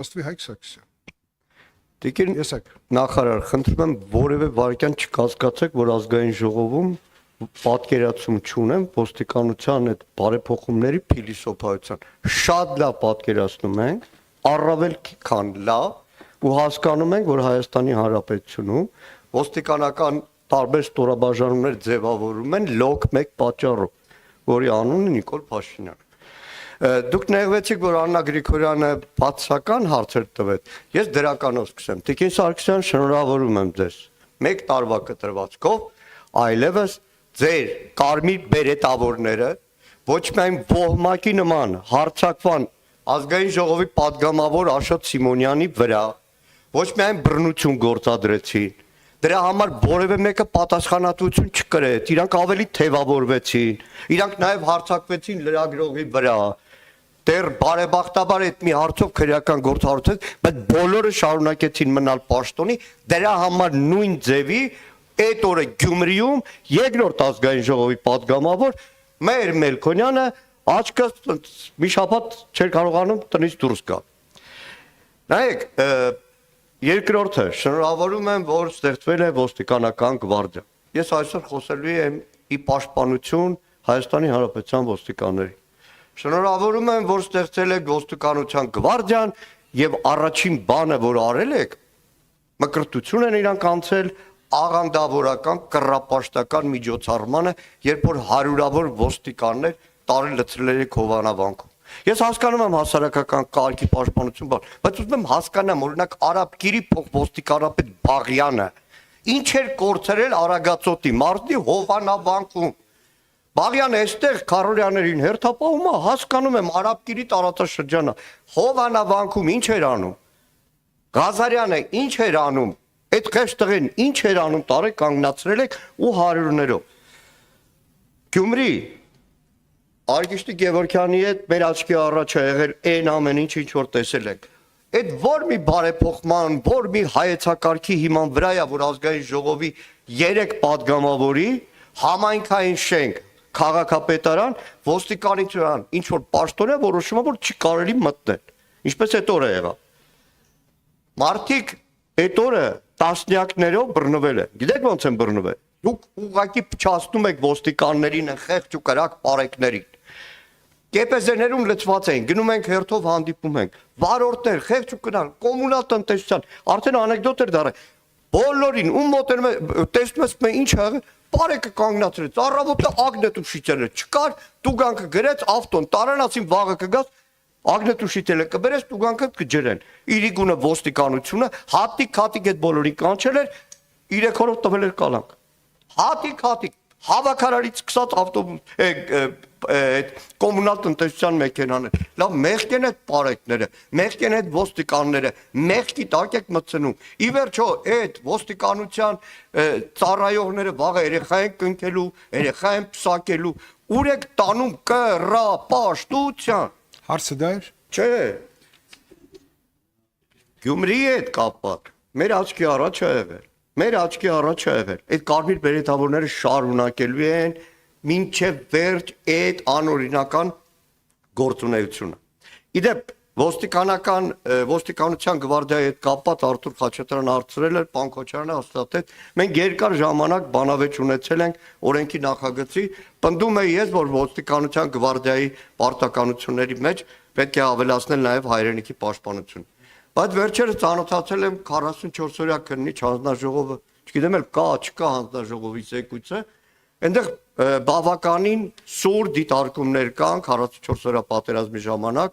Աստվի Հայկ Սարգսյան։ Տիկին Եսեք։ նախարար, խնդրում եմ որևէ վարքյան չկասկածեք, որ ազգային ժողովում պատկերացում չունեմ ոստիկանության այդ բարեփոխումների փիլիսոփայության։ Շատ լավ պատկերացնում ենք, առավել քան լավ, ու հասկանում ենք, որ Հայաստանի Հանրապետությունում ոստիկանական տարբեր ստորաբաժանումներ ձևավորում են լոկ մեկ պատճառով, որի անունը Նիկոլ Փաշինյանն է։ Դուք նեղվեցիք, որ Աննա Գրիգորյանը բացական հարցեր տվեց։ Ես դրականով սկսեմ։ Տիկին Սարգսյան, շնորհավորում եմ ձեզ։ Մեկ տարվա կտրվածքով այլևս ձեր կարմիր բերետավորները ոչ միայն ոհմակի նման հարցակվան ազգային ժողովի падգամավոր Աշոտ Սիմոնյանի վրա, ոչ միայն բռնություն գործադրեցին, դրա համար որևէ մեկը պատասխանատվություն չկրեց, իրանք ավելի թևավորվեցին, իրանք նաև հարցակվեցին լրագրողի վրա։ Դեռ բարեբախտաբար այդ մի հարցով քրեական գործառույթ, բայց բոլորը շարունակեցին մնալ պաշտոնի, դրա համար նույն ձևի այդ օրը Գյումրիում երկրորդ ազգային ժողովի падգամավոր Մհեր Մելքոնյանը աչքը մի շաբաթ չէր կարողանում տնից դուրս գալ։ Նայեք, երկրորդը, շնորհավորում եմ, որ ստեղծվել է ոստիկանական գվարդիա։ Ես այսօր խոսելու եմ ի պաշտպանություն Հայաստանի Հանրապետության ոստիկանների։ Շնորհավորում եմ, որ ստեղծել եք ոստիկանության գվարդիան եւ առաջին բանը, որ արել եք, մկրտություն են իրանք անցել աղանդավորական կռապաշտական միջոցառմանը, երբ որ հարյուրավոր ոստիկաններ տարի լցրել եք Հովանավանքում։ Ես հասկանում եմ հասարակական կարգի պաշտպանություն, բայց ուզում եմ հասկանամ, օրինակ Արաբկիրի փոխոստիկանապետ Բաղյանը ինչ էր կորցրել Արագածոտի մարտի Հովանավանքում։ Բաղյանը այստեղ Քարորյաներին հերթապահում է, հասկանում եմ Արաբկիրի տարածաշրջանը, Հովանավանքում ինչ էր անում, Ղազարյանը ինչ էր անում, այդ խեղճ տղեն ինչ էր անում, տարի կանգնացրել եք ու հարյուրներով։ Գյումրի, Արգիշտի Գևորգյանի հետ մեր աչքի առաջ է եղել այն ամեն ինչ, ինչ որ տեսել եք։ Այդ որ մի բարեփոխման, որ մի հայեցակարգի հիման վրա է, որ ազգային ժողովի 3 падգամավորի համայնքային շենք քաղաքապետարան, ոստիկանության, ինչ որ պաշտոն է որոշում է, որ չի կարելի մտնել։ Ինչպես այդ օրը եղավ։ Մարդիկ այդ օրը տասնյակներով բռնվել են։ Գիտեք ոնց են բռնվել։ Դուք ուղղակի փչացնում եք ոստիկաններին, խեղճ ու կրակ պարեկներին։ Կեպեզեներում լծված էին, գնում ենք հերթով հանդիպում ենք։ Վարորդներ, խեղճ ու կրակ, կոմունալ տնտեսության, արդեն անեկդոտ էր դառել։ Բոլորին ում մոտենում է, տեսնում ես մե ինչ ա, պարեկը կանգնացրեց, առավոտը ագնետուշիցելը չկար, տուգանքը գրեց ավտոն, տարանացին վաղը կգաց, ագնետուշիցելը կբերես, տուգանքը կջրեն։ Իրիկունը ոստիկանությունը հատիկ այդ բոլորին կանչել էր, 3 օրով տվել էր կալանք։ Հատիկ հավաքարարից սկսած ավտոբուս կոմունալ տնտեսության մեքենաներ։ Լավ, մեղք են այդ պարեկները, մեղք են այդ ոստիկանները, մեղքի տակ եք մտցնում։ Ի վերջո այդ ոստիկանության ծառայողները վաղը երեխա են կնքելու, երեխա են փսակելու, ուր եք տանում կռապաշտության։ Հարցը դա էր։ Չէ։ Գյումրիի հետ կապված մեր աչքի առաջ է եղել։ Մեր աչքի առաջ է եղել։ Այդ կարմիր բերետավորները շարունակելու են մինչև վերջ այդ անօրինական գործունեությունը։ Իդեպ ոստիկանության գվարդիայի հետ կապված Արթուր Խաչատրյանը հարցրել էր, պարոն Քոչարյանը հաստատեց, մենք երկար ժամանակ բանավեճ ունեցել ենք օրենքի նախագծի, պնդում եմ ես, որ ոստիկանության գվարդիայի պարտականությունների մեջ պետք է ավելացնել նաև հայրենիքի պաշտպանություն։ Բայց վերջերս ծանոթացել եմ 44-օրյա քննիչ հանձնաժողովը, չգիտեմ էլ կա, չկա հանձնաժողովի զեկույցը, այնտեղ բավականին սուր դիտարկումներ կան 44-օրյա պատերազմի ժամանակ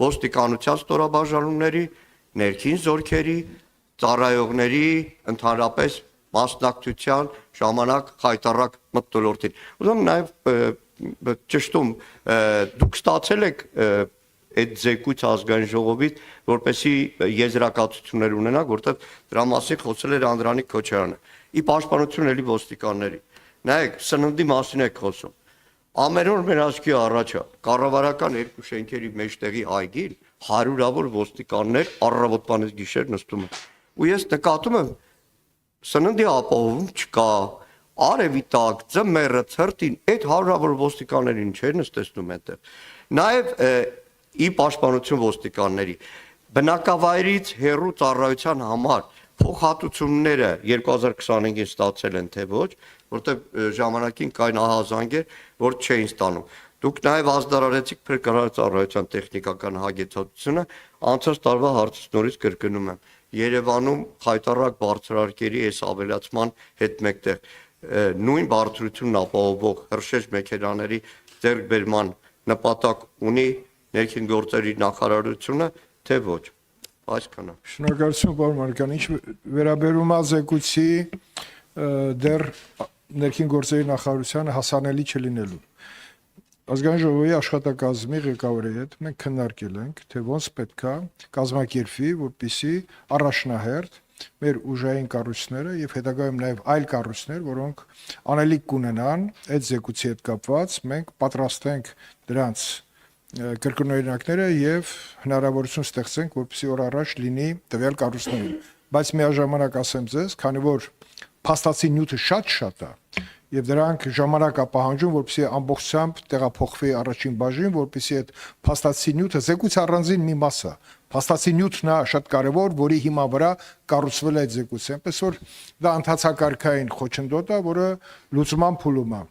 ոստիկանության ստորաբաժանումների, ներքին զորքերի, ծառայողների, ընդհանրապես մասնակցության ժամանակ խայտառակ մթնոլորտին։ Ուզում նաև ճշտում, դուք ստացել եք այդ զեկույց ազգային ժողովից, որպեսի եզրակացություններ ունենաք, որտեղ դրա մասին խոսել էր Անդրանիկ Քոչարյանը։ Ի պաշտպանություն էլի ոստիկանների։ Նայեք, սննդի մասին եք խոսում։ Ամեն օր մեր աչքի առաջ է կառավարական 2 շենքերի մեջտեղի այգին հարյուրավոր ոստիկաններ առավոտվանից գիշեր նստում են։ Ու ես նկատում եմ սննդի ապահովում չկա, արևի տակ, ձմեռը, ցրտին, այդ հարյուրավոր ոստիկաններին չէր նստեցնում այնտեղ։ Նաև ի պաշտպանություն ոստիկանների բնակավայրից հեռու ծառայության համար փոխհատուցումները 2025-ին ստացել են թե ոչ, որտեղ ժամանակին կային ահազանգեր, որ չէին ստանում։ Դուք նաև ազդարարեցիք փրկարար ծառայության տեխնիկական հագեցածությունը, անցած տարվա հարցից նորից կրկնում եմ։ Երևանում խայտառակ բարձրարկերի այս ավելացման հետ մեկտեղ նույն բարձրությունն ապահովող հրշեջ մեքենաների ձեռքբերման նպատակ ունի ներքին գործերի նախարարությունը, թե ոչ։ Այսքանը։ Շնորհակալություն, պարոն Մարքյան, ինչ վերաբերում է զեկույցի դեռ ներքին գործերի նախարարությանը հասանելի չլինելու։ Ազգային ժողովի աշխատակազմի ղեկավարի հետ մենք քննարկել ենք, թե ոնց պետք է կազմակերպվի, որպեսզի առաջնահերթ մեր ուժային կառույցները եւ հետագայում նաեւ այլ կառույցներ, որոնք անելիք կունենան այդ զեկույցի հետ կապված, մենք պատրաստենք դրանց կրկնօրինակները եւ հնարավորություն ստեղծենք, որպեսզի օր առաջ լինի տվյալ կառույցներին։ Բայց միաժամանակ ասեմ ձեզ, քանի որ փաստացի նյութը շատ է եւ դրանք ժամանակ է պահանջում, որպեսզի ամբողջությամբ տեղափոխվի առաջին բաժին, որպեսզի այդ փաստացի նյութը զեկույցի առանձին մի մաս է։ Փաստացի նյութն է շատ կարեւոր, որի հիմա վրա կառուցվել է այդ զեկույցը։ Այնպես որ դա ընթացակարգային խոչընդոտ է, որը լուծման փուլում է։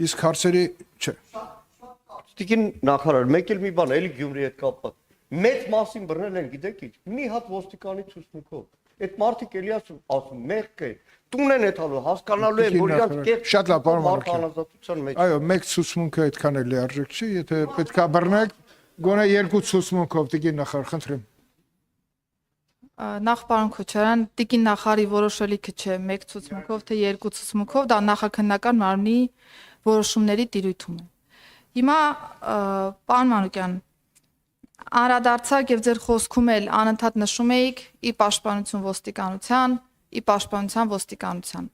Իսկ հարցերի չէ։ Տիկին նախարար, մեկ էլ մի բան, էլի Գյումրի հետ կապված։ Մեծ մասին բռնել են, գիտեք ինչ, մի հատ ոստիկանի ցուցմունքով։ Այդ մարդիկ էլի ասում, մեղք է, տուն են էթալու, հասկանալու են, որ իրանք կերպ շատ լավ, պարոն Մարքյան։ մեջ։ Այո, մեկ ցուցմունքը այդքան էլ լիարժեք չի, եթե պետքա բռնեք, գոնե երկու ցուցմունքով, տիկին նախարար, խնդրեմ։ Նախ պարոն Քոչարյան, տիկին նախարարի որոշելիքը չէ, մեկ ցուցմունքով թե երկու ցուցմունքով, դա նախաքննական մարմնի որոշումների տիրույթում է։ Հիմա պարոն Մանուկյան, անդրադարձակ եւ ձեր խոսքում էլ անընդհատ նշում էիք ի պաշտպանություն ոստիկանության, ի պաշտպանության ոստիկանության։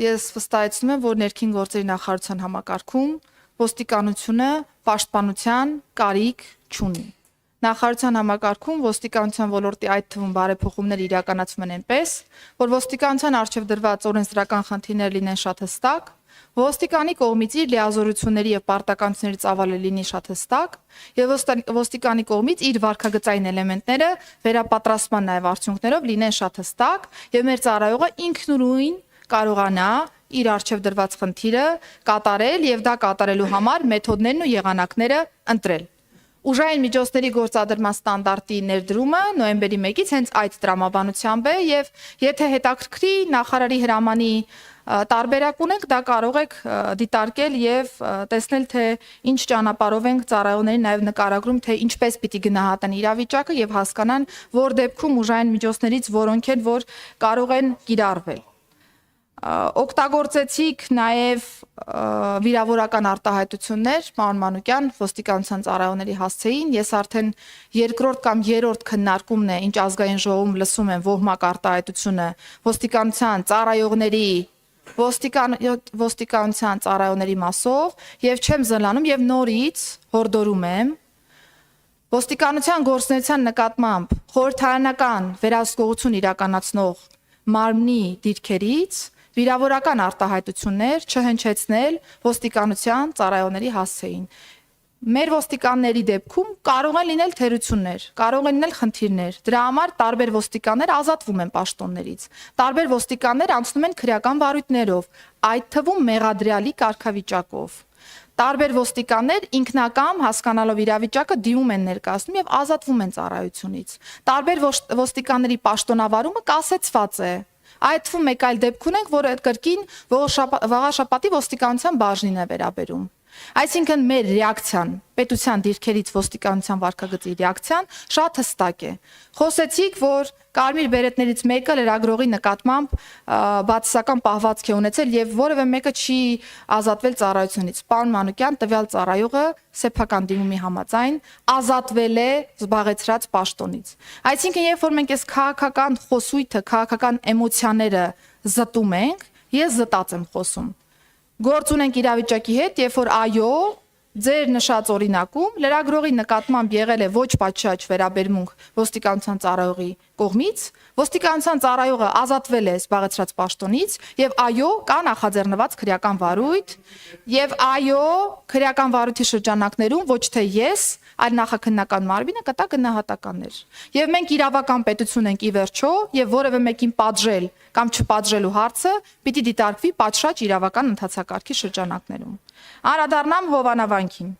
Ես վստահեցնում եմ, որ ներքին գործերի նախարարության համակարգում ոստիկանությունը պաշտպանության կարիք չունի։ Նախարարության համակարգում ոստիկանության ոլորտի այդ թվում բարեփոխումները իրականացվում են այնպես, որ ոստիկանության առջև դրված օրենսդրական խնդիրներ լինեն շատ հստակ, ոստիկանի կողմից իր լիազորությունների եւ պարտականությունների ծավալը լինի շատ հստակ, եւ ոստիկանի կողմից իր վարքագծային էլեմենտները վերապատրաստման նաեւ արդյունքներով լինեն շատ հստակ, եւ մեր ծառայողը ինքնուրույն կարողանա իր առջև դրված խնդիրը կատարել եւ դա կատարելու համար մեթոդներն ու եղանակները ընտրել։ Ուժային միջոցների գործադրման ստանդարտի ներդրումը նոյեմբերի 1-ից հենց այդ տրամաբանությամբ է եւ եթե հետաքրքրի նախարարի հրամանի տարբերակ ունենք, դա կարող եք դիտարկել եւ տեսնել, թե ինչ ճանապարհով ենք ծառայողներին նաեւ նկարագրում, թե ինչպես պիտի գնահատեն իրավիճակը եւ հասկանան, որ դեպքում ուժային միջոցներից որոնք են, որ կարող են կիրառվել։ Օգտագործեցիք նաև վիրավորական արտահայտություններ, պարոն Մանուկյան, ոստիկանության ծառայողների հասցեին, ես արդեն երկրորդ կամ երրորդ քննարկումն է, ինչ ազգային ժողովում լսում եմ ոհմակ արտահայտությունը ոստիկանության ծառայողների ոստիկանության ծառայողների մասով եւ չեմ զլանում եւ նորից հորդորում եմ ոստիկանության գործունեության նկատմամբ խորհրդարանական վերահսկողություն իրականացնող մարմնի դիրքերից վիրավորական արտահայտություններ չհնչեցնել ոստիկանության ծառայողների հասցեին։ Մեր ոստիկանների դեպքում կարող են լինել թերություններ, կարող են լինել խնդիրներ։ Դրա համար տարբեր ոստիկաններ ազատվում են պաշտոններից։ Տարբեր ոստիկաններ անցնում են քրեական վարույթներով, այդ թվում մեղադրյալի կարգավիճակով։ Տարբեր ոստիկաններ ինքնակամ հասկանալով իրավիճակը դիմում են ներկայացնում եւ ազատվում են ծառայությունից։ Տարբեր ոստիկանների պաշտոնավարումը կասեցված է։ Այդ թվում մեկ այլ դեպք ունենք, որը կրկին Վաղաշապատի ոստիկանության բաժնին է վերաբերում։ Այսինքն մեր ռեակցիան, պետության դիրքերից ոստիկանության վարքագծի ռեակցիան շատ հստակ է։ Խոսեցիք, որ կարմիր բերետներից մեկը լրագրողի նկատմամբ բացասական պահվածք է ունեցել եւ որևէ մեկը չի ազատվել ծառայությունից։ Պարոն Մանուկյան, տվյալ ծառայողը սեփական դիմումի համաձայն ազատվել է զբաղեցրած պաշտոնից։ Այսինքն, երբ որ մենք այս քաղաքական խոսույթը, քաղաքական էմոցիաները զտում ենք, ես զտած եմ խոսում։ Գործ ունենք իրավիճակի հետ, երբ որ այո, ձեր նշած օրինակում լրագրողի նկատմամբ եղել է ոչ պատշաճ վերաբերմունք ոստիկանության ծառայողի կողմից, ոստիկանության ծառայողը ազատվել է զբաղեցրած պաշտոնից եւ այո, կա նախաձեռնված քրեական վարույթ եւ այո, քրեական վարույթի շրջանակներում ոչ թե ես, այլ նախաքննական մարմինը կտա գնահատականներ։ Եվ մենք իրավական պետություն ենք ի վերջո եւ որևէ մեկին պատժել կամ չպատժելու հարցը պիտի դիտարկվի պատշաճ իրավական ընթացակարգի շրջանակներում։ Անդրադառնամ Հովանավանքին։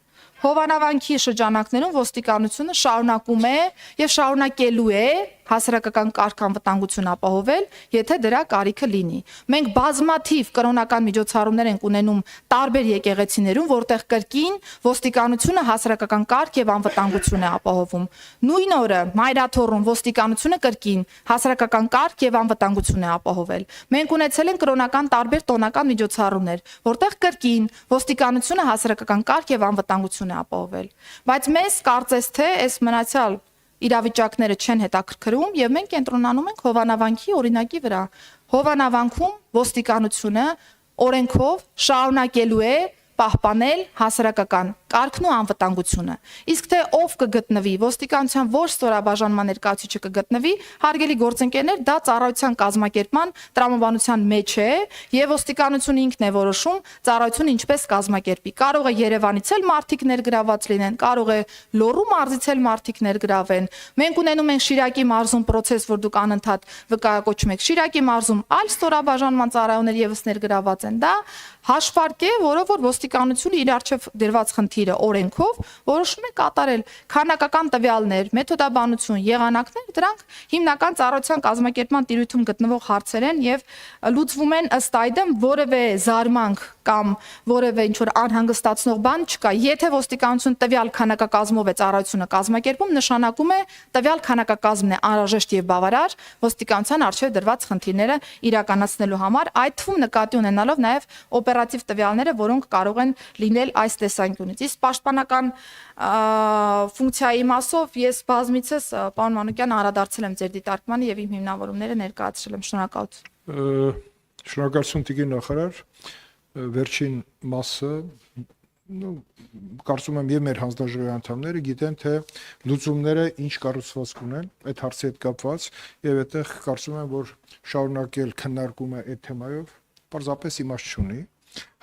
Հովանավանքի շրջանակներում ոստիկանությունը շարունակում է եւ շարունակելու է հասարակական կարգ անվտանգություն ապահովել, եթե դրա կարիքը լինի։ Մենք բազմաթիվ կրոնական միջոցառումներ ենք ունենում տարբեր եկեղեցիներում, որտեղ կրկին ոստիկանությունը հասարակական կարգ եւ անվտանգություն է ապահովում։ Նույն օրը Մայրաթոռում ոստիկանությունը կրկին հասարակական կարգ եւ անվտանգություն է ապահովել։ Մենք ունեցել ենք կրոնական տարբեր տոնական միջոցառումներ, որտեղ կրկին ոստիկանությունը հասարակական կարգ եւ անվտանգություն է ապահովել։ Բայց մեզ կարծես թե այս մնացյալ իրավիճակները չեն հետաքրքրում եւ մենք կենտրոնանում ենք Հովանավանքի օրինակի վրա։ Հովանավանքում ոստիկանությունը օրենքով շարունակելու է պահպանել հասարակական կարգն ու անվտանգությունը։ Իսկ թե ով կգտնվի, ոստիկանության որ ստորաբաժանման ներկայացուցիչը կգտնվի, հարգելի գործընկերներ, դա ծառայության կազմակերպման տրամաբանության մեջ է եւ ոստիկանությունը ինքն է որոշում ծառայությունը ինչպես կազմակերպի։ Կարող է Երևանից էլ մարդիկ ներգրաված լինեն, կարող է Լոռու մարզից էլ մարդիկ ներգրավեն։ Մենք ունենում ենք Շիրակի մարզում process, որ դուք անընդհատ վկայակոչում եք։ Շիրակի մարզում այլ ստորաբաժանման ծառայողներ եւս ներգրաված են։ Դա հաշվարկ է, որով որ ոստիկանությունը իր արժեվ դրված խնդիրը օրենքով որոշում է կատարել քանակական տվյալներ, մեթոդաբանություն, եղանակներ, դրանք հիմնական ծառայության կազմակերպման տիրույթում գտնվող հարցեր են եւ լուծվում են ըստ այդմ որևէ զարմանք կամ որևէ ինչ որ անհանգստացնող բան չկա։ Եթե ոստիկանություն տվյալ քանակակազմով է ծառայությունը կազմակերպում, նշանակում է տվյալ քանակակազմն է անհրաժեշտ եւ բավարար ոստիկանության արժեվ դրված խնդիրները իրականացնելու համար, այդ թվում նկատի ունենալով նաեւ օպերատիվ տվյալները, որոնք կարող են լինել այս տեսանկյունից։ Իսկ պաշտպանական ֆունկցիայի մասով ես բազմիցս պարոն Մանուկյան անդրադարձել եմ ձեր դիտարկմանը եւ իմ հիմնավորումները ներկայացրել եմ։ Շնորհակալություն։ Շնորհակալություն տիկին նախարար, վերջին մասը կարծում եմ եւ մեր հանձնաժողովի անդամները գիտեն թե լուծումները ինչ կառուցվածք ունեն այդ հարցի հետ կապված եւ այդտեղ կարծում եմ որ շարունակել քննարկումը այդ թեմայով պարզապես իմաստ չունի։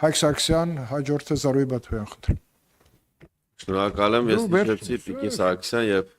Հայկ Սարգսյան, հաջորդը Զարուհի Բաթոյան, խնդրեմ։ Շնորհակալ եմ, ես հիշեցի Տիկին Սարգսյան եւ